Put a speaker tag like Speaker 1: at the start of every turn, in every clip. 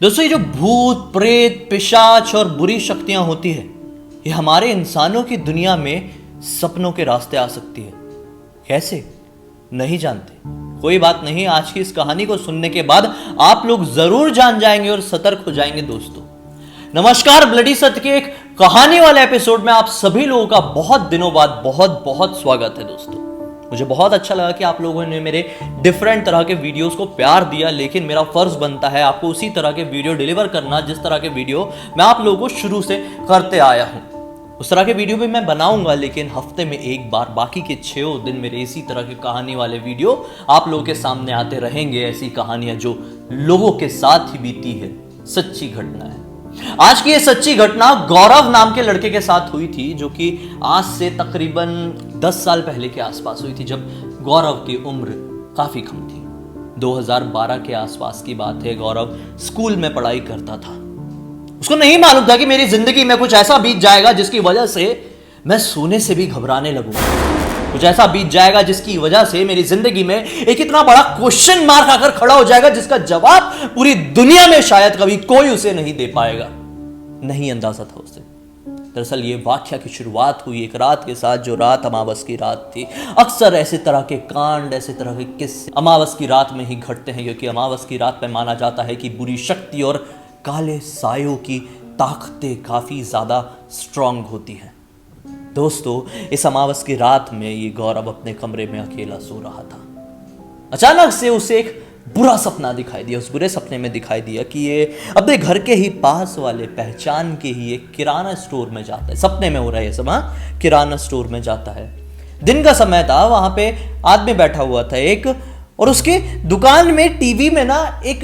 Speaker 1: दोस्तों, ये जो भूत प्रेत पिशाच और बुरी शक्तियां होती है, ये हमारे इंसानों की दुनिया में सपनों के रास्ते आ सकती है। कैसे? नहीं जानते। कोई बात नहीं, आज की इस कहानी को सुनने के बाद आप लोग जरूर जान जाएंगे और सतर्क हो जाएंगे। दोस्तों नमस्कार, ब्लडी सत्य के एक कहानी वाले एपिसोड में आप सभी लोगों का बहुत दिनों बाद बहुत बहुत स्वागत है। दोस्तों मुझे बहुत अच्छा लगा कि आप लोगों ने मेरे डिफरेंट तरह के वीडियोस को प्यार दिया, लेकिन मेरा फर्ज बनता है आपको उसी तरह के वीडियो डिलीवर करना जिस तरह के वीडियो मैं आप लोगों को शुरू से करते आया हूं। उस तरह के वीडियो भी मैं बनाऊंगा, लेकिन हफ्ते में एक बार बाकी के 6 दिन मेरे इसी तरह के कहानी वाले वीडियो आप लोगों के सामने आते रहेंगे। ऐसी कहानियां जो लोगों के साथ ही बीती है, सच्ची घटना है। आज की ये सच्ची घटना गौरव नाम के लड़के के साथ हुई थी, जो कि आज से तकरीबन 10 साल पहले के आसपास हुई थी, जब गौरव की उम्र काफी कम थी। 2012 के आसपास की बात है। गौरव स्कूल में पढ़ाई करता था। उसको नहीं मालूम था कि मेरी जिंदगी में कुछ ऐसा बीत जाएगा जिसकी वजह से मैं सोने से भी घबराने लगूंगा। कुछ ऐसा बीत जाएगा जिसकी वजह से मेरी जिंदगी में एक इतना बड़ा क्वेश्चन मार्क आकर खड़ा हो जाएगा जिसका जवाब पूरी दुनिया में शायद कभी कोई उसे नहीं दे पाएगा। नहीं अंदाजा था उसे। दरअसल ये वाकया की शुरुआत हुई एक रात के साथ, जो रात अमावस की रात थी। अक्सर ऐसे तरह के कांड, ऐसे तरह के किस्से अमावस की रात में ही घटते हैं, क्योंकि अमावस की रात में माना जाता है कि बुरी शक्ति और काले सायों की ताकतें काफी ज्यादा स्ट्रांग होती हैं। दोस्तों इस अमावस की रात में ये गौरव अपने कमरे में अकेला सो रहा था। अचानक से उसे एक बुरा सपना दिखाई दिया। उस बुरे सपने में दिखाई दिया कि ये अपने घर के ही पास वाले पहचान के ही एक किराना स्टोर में जाता है। सपने में हो रहा है ये सब। किराना स्टोर में जाता है। दिन का समय था। वहां पे आदमी बैठा हुआ था एक, और उसके दुकान में टीवी में ना एक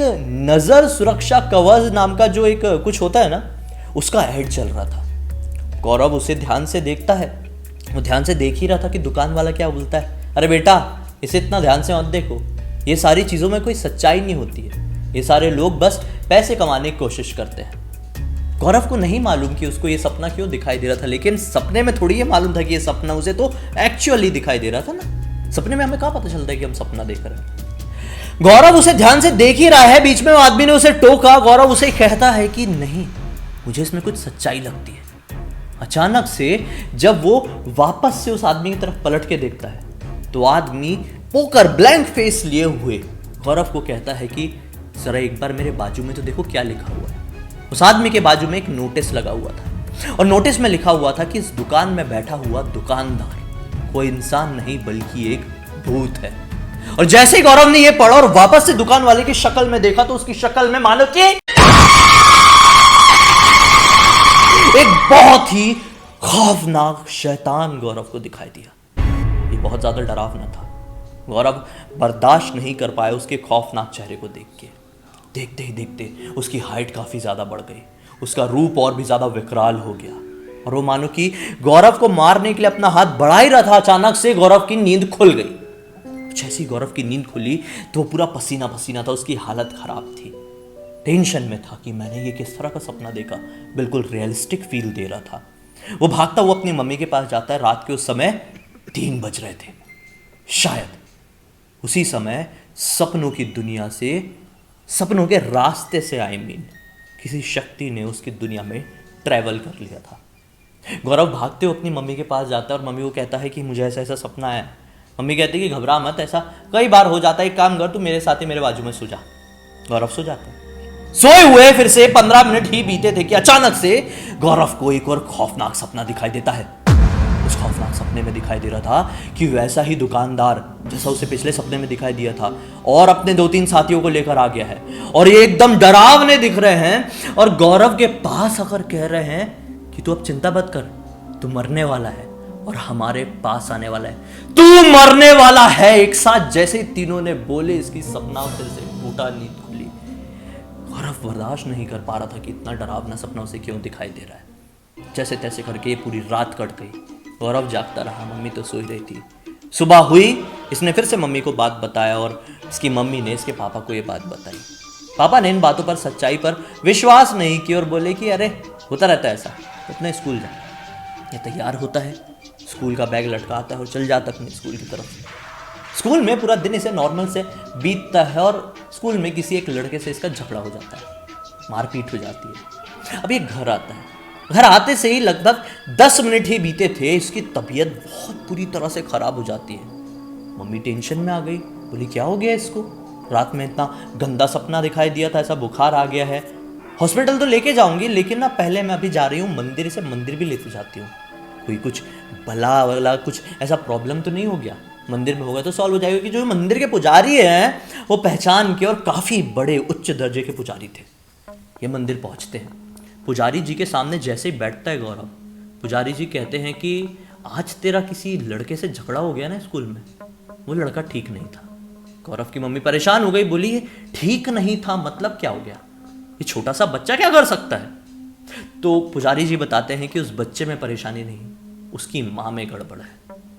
Speaker 1: नजर सुरक्षा कवच नाम का जो एक कुछ होता है ना, उसका ऐड चल रहा था। गौरव उसे ध्यान से देखता है। वो ध्यान से देख ही रहा था कि दुकान वाला क्या बोलता है, अरे बेटा इसे इतना ध्यान से मत देखो, ये सारी चीजों में कोई सच्चाई नहीं होती है, ये सारे लोग बस पैसे कमाने की कोशिश करते हैं। गौरव को नहीं मालूम कि उसको ये सपना क्यों दिखाई दे रहा था, लेकिन सपने में थोड़ी ये मालूम था कि ये सपना उसे तो एक्चुअली दिखाई दे रहा था ना। सपने में हमें कहाँ पता चलता है कि हम सपना देख रहे हैं। गौरव उसे ध्यान से देख ही रहा है। बीच में आदमी ने उसे टोका। गौरव उसे कहता है कि नहीं, मुझे इसमें कुछ सच्चाई लगती है। अचानक से जब वो वापस से उस आदमी की तरफ पलट के देखता है तो आदमी पोकर ब्लैंक फेस लिए हुए गौरव को कहता है कि जरा एक बार मेरे बाजू में तो देखो क्या लिखा हुआ है। उस आदमी के बाजू में एक नोटिस लगा हुआ था, और नोटिस में लिखा हुआ था कि इस दुकान में बैठा हुआ दुकानदार कोई इंसान नहीं बल्कि एक भूत है। और जैसे ही गौरव ने यह पढ़ा और वापस से दुकान वाले की शक्ल में देखा तो उसकी शक्ल में मानो कि एक बहुत ही खौफनाक शैतान गौरव को दिखाई दिया। ये बहुत ज्यादा डरावना था। गौरव बर्दाश्त नहीं कर पाया उसके खौफनाक चेहरे को देख के। देखते ही देखते उसकी हाइट काफी ज्यादा बढ़ गई। उसका रूप और भी ज्यादा विकराल हो गया, और वो मानो कि गौरव को मारने के लिए अपना हाथ बढ़ा ही रहा था। अचानक से गौरव की नींद खुल गई। जैसी गौरव की नींद खुली तो वो पूरा पसीना पसीना था। उसकी हालत खराब थी। टेंशन में था कि मैंने ये किस तरह का सपना देखा। बिल्कुल रियलिस्टिक फील दे रहा था। वो भागता हुआ अपनी मम्मी के पास जाता है। रात के उस समय 3 बज रहे थे। शायद उसी समय सपनों की दुनिया से, सपनों के रास्ते से किसी शक्ति ने उसकी दुनिया में ट्रैवल कर लिया था। गौरव भागते हुए अपनी मम्मी के पास जाता है और मम्मी को कहता है कि मुझे ऐसा ऐसा सपना आया। मम्मी कहती है कि घबरा मत, ऐसा कई बार हो जाता है, एक काम कर तू मेरे साथ ही मेरे बाजू में सो जा। गौरव सो जाता है। सोए हुए फिर से 15 मिनट ही बीते थे कि अचानक से गौरव को एक और खौफनाक सपना दिखाई देता है। उस खौफनाक सपने में दिखाई दे रहा था कि वैसा ही दुकानदार जैसा उसे पिछले सपने में दिखाई दिया था, और अपने 2-3 साथियों को लेकर आ गया है, और ये एकदम डरावने दिख रहे हैं, और गौरव के पास आकर कह रहे हैं कि तू अब चिंता मत कर, तू मरने वाला है और हमारे पास आने वाला है, तू मरने वाला है। एक साथ जैसे ही तीनों ने बोले, इसकी सपना फिर से फूटा, नींद खुली। गौरव बर्दाश्त नहीं कर पा रहा था कि इतना डरावना सपना उसे क्यों दिखाई दे रहा है। जैसे तैसे करके पूरी रात कट गई। गौरव जागता रहा। मम्मी तो सोई रही थी। सुबह हुई, इसने फिर से मम्मी को बात बताया, और इसकी मम्मी ने इसके पापा को ये बात बताई। पापा ने इन बातों पर, सच्चाई पर विश्वास नहीं किया और बोले कि अरे होता रहता है ऐसा, तो अपने स्कूल जा। ये तैयार होता है, स्कूल का बैग लटका आता है और चल जाता अपने स्कूल की तरफ। स्कूल में पूरा दिन इसे नॉर्मल से बीतता है, और स्कूल में किसी एक लड़के से इसका झगड़ा हो जाता है। मारपीट हो जाती है। अब ये घर आता है, घर आते से ही लगभग 10 मिनट ही बीते थे, इसकी तबीयत बहुत बुरी तरह से खराब हो जाती है। मम्मी टेंशन में आ गई, बोली क्या हो गया इसको, रात में इतना गंदा सपना दिखाई दिया था, ऐसा बुखार आ गया है, हॉस्पिटल तो लेके जाऊंगी लेकिन ना पहले मैं अभी जा रही हूँ मंदिर, से मंदिर भी लेते जाती हूँ, कोई कुछ भला वला कुछ ऐसा प्रॉब्लम तो नहीं हो गया, मंदिर में होगा तो सॉल्व हो जाएगा। कि जो मंदिर के पुजारी हैं वो पहचान के, और काफ़ी बड़े उच्च दर्जे के पुजारी थे। ये मंदिर पहुँचते हैं, पुजारी जी के सामने जैसे ही बैठता है गौरव, पुजारी जी कहते हैं कि आज तेरा किसी लड़के से झगड़ा हो गया ना स्कूल में, वो लड़का ठीक नहीं था। गौरव की मम्मी परेशान हो गई, बोली ये ठीक नहीं था मतलब क्या हो गया, ये छोटा सा बच्चा क्या कर सकता है। तो पुजारी जी बताते हैं कि उस बच्चे में परेशानी नहीं, उसकी माँ में गड़बड़ है।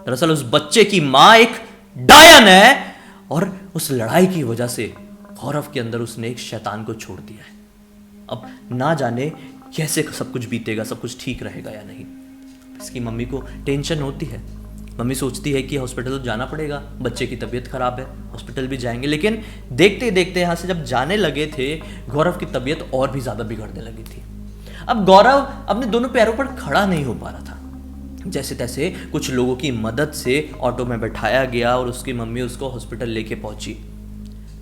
Speaker 1: दरअसल उस बच्चे की माँ एक डायन है, और उस लड़ाई की वजह से गौरव के अंदर उसने एक शैतान को छोड़ दिया है। अब ना जाने कैसे सब कुछ बीतेगा, सब कुछ ठीक रहेगा या नहीं। इसकी मम्मी को टेंशन होती है, मम्मी सोचती है कि हॉस्पिटल तो जाना पड़ेगा, बच्चे की तबीयत खराब है, हॉस्पिटल भी जाएंगे। लेकिन देखते देखते यहाँ से जब जाने लगे थे, गौरव की तबीयत और भी ज़्यादा बिगड़ने लगी थी। अब गौरव अपने दोनों पैरों पर खड़ा नहीं हो पा रहा था। जैसे तैसे कुछ लोगों की मदद से ऑटो में बैठाया गया और उसकी मम्मी उसको हॉस्पिटल लेके पहुंची।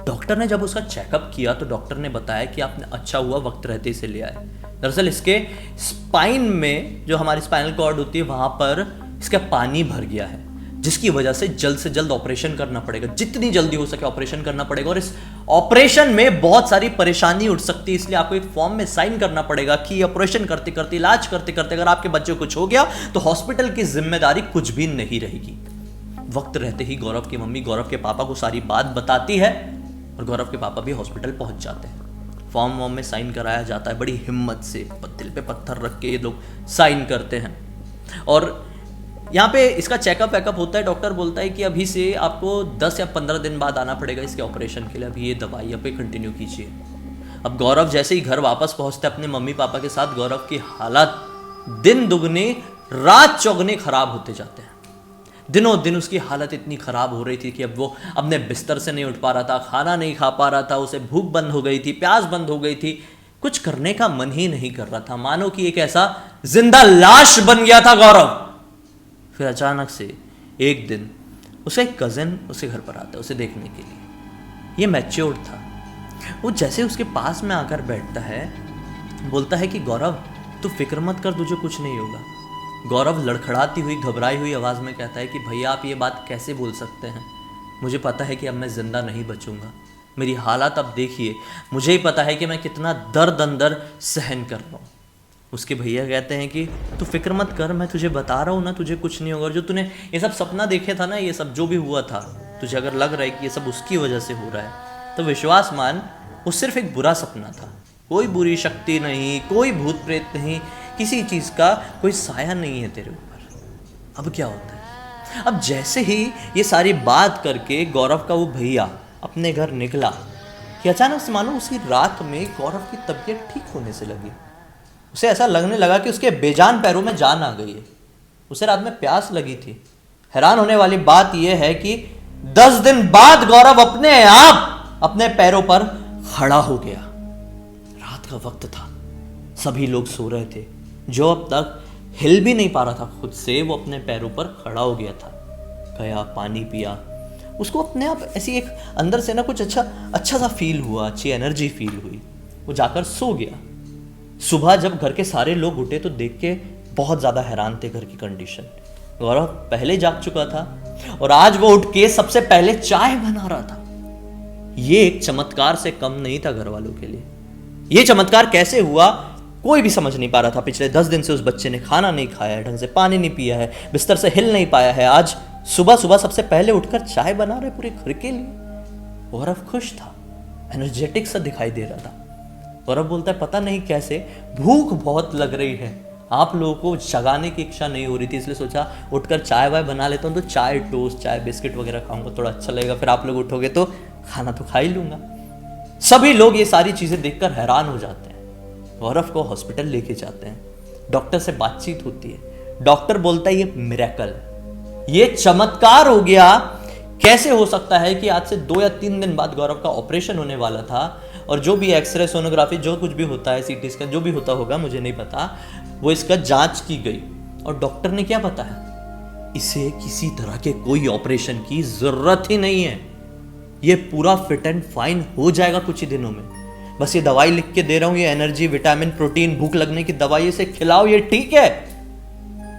Speaker 1: डॉक्टर ने जब उसका चेकअप किया तो डॉक्टर ने बताया कि आपने अच्छा हुआ वक्त रहते से ले आए। दरअसल इसके स्पाइन में, जो हमारी स्पाइनल कॉर्ड होती है, वहां पर इसका पानी भर गया है, जिसकी वजह से जल्द ऑपरेशन करना पड़ेगा, जितनी जल्दी हो सके ऑपरेशन करना पड़ेगा। और इस ऑपरेशन में बहुत सारी परेशानी उठ सकती है, इसलिए आपको एक फॉर्म में साइन करना पड़ेगा कि ऑपरेशन करते करते, इलाज करते करते अगर आपके बच्चे को कुछ हो गया तो हॉस्पिटल की जिम्मेदारी कुछ भी नहीं रहेगी। वक्त रहते ही गौरव की मम्मी गौरव के पापा को सारी बात बताती है और गौरव के पापा भी हॉस्पिटल पहुंच जाते हैं। फॉर्म वॉर्म में साइन कराया जाता है, बड़ी हिम्मत से दिल पे पत्थर रख के ये लोग साइन करते हैं। और यहाँ पे इसका चेकअप वेकअप होता है। डॉक्टर बोलता है कि अभी से आपको 10 या 15 दिन बाद आना पड़ेगा इसके ऑपरेशन के लिए, अभी ये दवाइयाँ पे कंटिन्यू कीजिए। अब गौरव जैसे ही घर वापस पहुँचते अपने मम्मी पापा के साथ, गौरव की हालत दिन दुगनी रात चौगुनी खराब होते जाते हैं। दिनों दिन उसकी हालत इतनी खराब हो रही थी कि अब वो अपने बिस्तर से नहीं उठ पा रहा था, खाना नहीं खा पा रहा था, उसे भूख बंद हो गई थी, प्यास बंद हो गई थी, कुछ करने का मन ही नहीं कर रहा था, मानो कि एक ऐसा जिंदा लाश बन गया था गौरव। फिर अचानक से एक दिन उसका एक कज़न उसके घर पर आता है उसे देखने के लिए। ये मैच्योर्ड था। वो जैसे उसके पास में आकर बैठता है, बोलता है कि गौरव तू फिक्र मत कर, तुझे कुछ नहीं होगा। गौरव लड़खड़ाती हुई घबराई हुई आवाज़ में कहता है कि भैया आप ये बात कैसे बोल सकते हैं, मुझे पता है कि अब मैं ज़िंदा नहीं बचूंगा, मेरी हालत अब देखिए, मुझे ही पता है कि मैं कितना दर्द अंदर सहन कर रहा हूँ। उसके भैया कहते हैं कि तू फिक्र मत कर, मैं तुझे बता रहा हूँ ना, तुझे कुछ नहीं होगा। जो तूने ये सब सपना देखे था ना, ये सब जो भी हुआ था, तुझे अगर लग रहा है कि ये सब उसकी वजह से हो रहा है तो विश्वास मान, वो सिर्फ एक बुरा सपना था, कोई बुरी शक्ति नहीं, कोई भूत प्रेत नहीं, किसी चीज़ का कोई साया नहीं है तेरे ऊपर। अब क्या होता है, अब जैसे ही ये सारी बात करके गौरव का वो भैया अपने घर निकला कि अचानक से मानो उसी रात में गौरव की तबीयत ठीक होने से लगी। उसे ऐसा लगने लगा कि उसके बेजान पैरों में जान आ गई है। उसे रात में प्यास लगी थी। हैरान होने वाली बात यह है कि 10 दिन बाद गौरव अपने आप अपने पैरों पर खड़ा हो गया। रात का वक्त था, सभी लोग सो रहे थे। जो अब तक हिल भी नहीं पा रहा था खुद से, वो अपने पैरों पर खड़ा हो गया था। गया, पानी पिया, उसको अपने आप ऐसी एक अंदर से ना कुछ अच्छा सा फील हुआ, अच्छी एनर्जी फील हुई। वो जाकर सो गया। सुबह जब घर के सारे लोग उठे तो देख के बहुत ज़्यादा हैरान थे घर की कंडीशन। गौरव पहले जाग चुका था और आज वो उठ के सबसे पहले चाय बना रहा था। ये एक चमत्कार से कम नहीं था घर वालों के लिए। ये चमत्कार कैसे हुआ कोई भी समझ नहीं पा रहा था। पिछले 10 दिन से उस बच्चे ने खाना नहीं खाया है, ढंग से पानी नहीं पिया है, बिस्तर से हिल नहीं पाया है। आज सुबह सुबह सबसे पहले उठकर चाय बना रहे पूरे घर के लिए। गौरव खुश था, एनर्जेटिक सा दिखाई दे रहा था। गौरव बोलता है पता नहीं कैसे भूख बहुत लग रही है, आप लोगों को जगाने की इच्छा नहीं हो रही थी, इसलिए सोचा उठकर चाय वाय बना लेता हूँ, तो चाय टोस्ट, चाय बिस्किट वगैरह खाऊंगा, थोड़ा अच्छा लगेगा, फिर आप लोग उठोगे तो खाना तो खा ही लूंगा। सभी लोग ये सारी चीज़ें देखकर हैरान हो जाते हैं। गौरव को हॉस्पिटल लेके जाते हैं, डॉक्टर से बातचीत होती है। डॉक्टर बोलता है ये मिरेकल, ये चमत्कार हो गया। कैसे हो सकता है कि आज से 2 या 3 दिन बाद गौरव का ऑपरेशन होने वाला था, और जो भी एक्सरे सोनोग्राफी जो कुछ भी होता है, सीटी स्कैन जो भी होता होगा मुझे नहीं पता, वो इसका जांच की गई और डॉक्टर ने क्या बताया, इसे किसी तरह के कोई ऑपरेशन की जरूरत ही नहीं है, ये पूरा फिट एंड फाइन हो जाएगा कुछ ही दिनों में। बस ये दवाई लिख के दे रहा हूं, ये एनर्जी, विटामिन, प्रोटीन, भूख लगने की दवाई, इसे खिलाओ, ये ठीक है।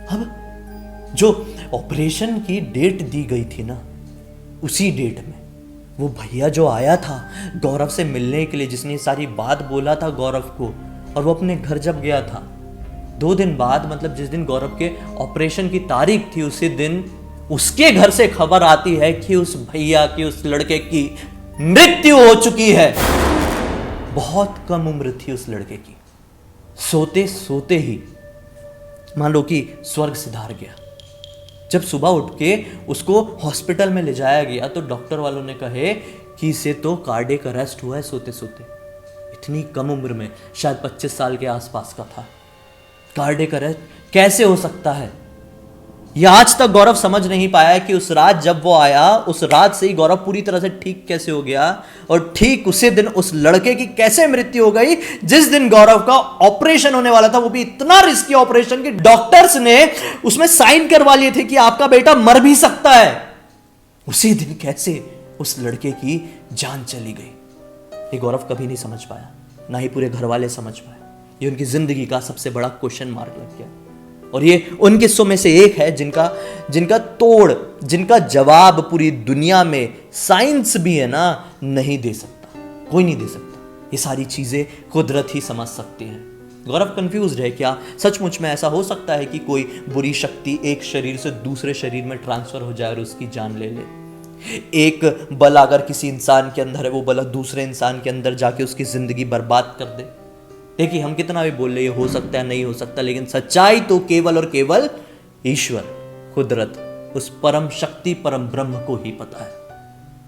Speaker 1: अब जो ऑपरेशन की डेट दी गई थी ना, उसी डेट में वो भैया जो आया था गौरव से मिलने के लिए, जिसने सारी बात बोला था गौरव को, और वो अपने घर जब गया था 2 दिन बाद, मतलब जिस दिन गौरव के ऑपरेशन की तारीख थी, उसी दिन उसके घर से खबर आती है कि उस भैया की, उस लड़के की मृत्यु हो चुकी है। बहुत कम उम्र थी उस लड़के की। सोते सोते ही मान लो कि स्वर्ग सिधार गया। जब सुबह उठ के उसको हॉस्पिटल में ले जाया गया तो डॉक्टर वालों ने कहे कि इसे तो कार्डियक अरेस्ट हुआ है सोते सोते। इतनी कम उम्र में, शायद 25 साल के आसपास का था। कार्डियक अरेस्ट कैसे हो सकता है, यह आज तक गौरव समझ नहीं पाया कि उस रात जब वो आया, उस रात से ही गौरव पूरी तरह से ठीक कैसे हो गया, और ठीक उसी दिन उस लड़के की कैसे मृत्यु हो गई जिस दिन गौरव का ऑपरेशन होने वाला था, वो भी इतना रिस्की ऑपरेशन कि डॉक्टर्स ने उसमें साइन करवा लिए थे कि आपका बेटा मर भी सकता है। उसी दिन कैसे उस लड़के की जान चली गई, ये गौरव कभी नहीं समझ पाया, ना ही पूरे घर वाले समझ पाए। ये उनकी जिंदगी का सबसे बड़ा क्वेश्चन मार्क लग गया, और ये उन किस्सों में से एक है जिनका जवाब पूरी दुनिया में साइंस भी है ना नहीं दे सकता, कोई नहीं दे सकता। ये सारी चीजें कुदरत ही समझ सकती है। गौरव कंफ्यूज है, क्या सचमुच में ऐसा हो सकता है कि कोई बुरी शक्ति एक शरीर से दूसरे शरीर में ट्रांसफर हो जाए और उसकी जान ले ले? एक बल अगर किसी इंसान के अंदर है, वो बल दूसरे इंसान के अंदर जाके उसकी जिंदगी बर्बाद कर दे। देखिए, हम कितना भी बोल रहे हो सकता है, नहीं हो सकता, लेकिन सच्चाई तो केवल और केवल ईश्वर, कुदरत, उस परम शक्ति, परम ब्रह्म को ही पता है।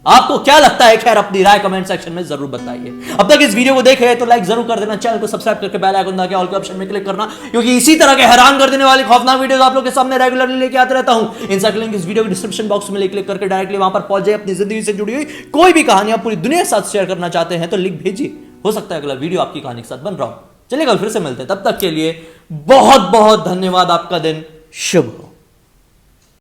Speaker 1: आपको क्या लगता है? खैर, अपनी राय कमेंट सेक्शन में जरूर बताइए। अब तक इस वीडियो को देखे हैं तो लाइक जरूर कर देना, चैनल को सब्सक्राइब करके बेल आइकन दबा के ऑल के ऑप्शन में क्लिक करना, क्योंकि इसी तरह के हैरान कर देने वाली खौफनाक वीडियोस आप लोग के सामने रेगुलरली लेके आते रहता हूं। इनका लिंक इस वीडियो के डिस्क्रिप्शन बॉक्स में क्लिक करके डायरेक्टली वहां पर पहुंच जाए। अपनी जिंदगी से जुड़ी हुई कोई भी कहानी आप पूरी दुनिया के साथ शेयर करना चाहते हैं तो लिंक भेजिए, हो सकता है अगला वीडियो आपकी कहानी के साथ बन रहा हो। चलिए कल फिर से मिलते हैं, तब तक के लिए बहुत बहुत धन्यवाद। आपका दिन शुभ हो।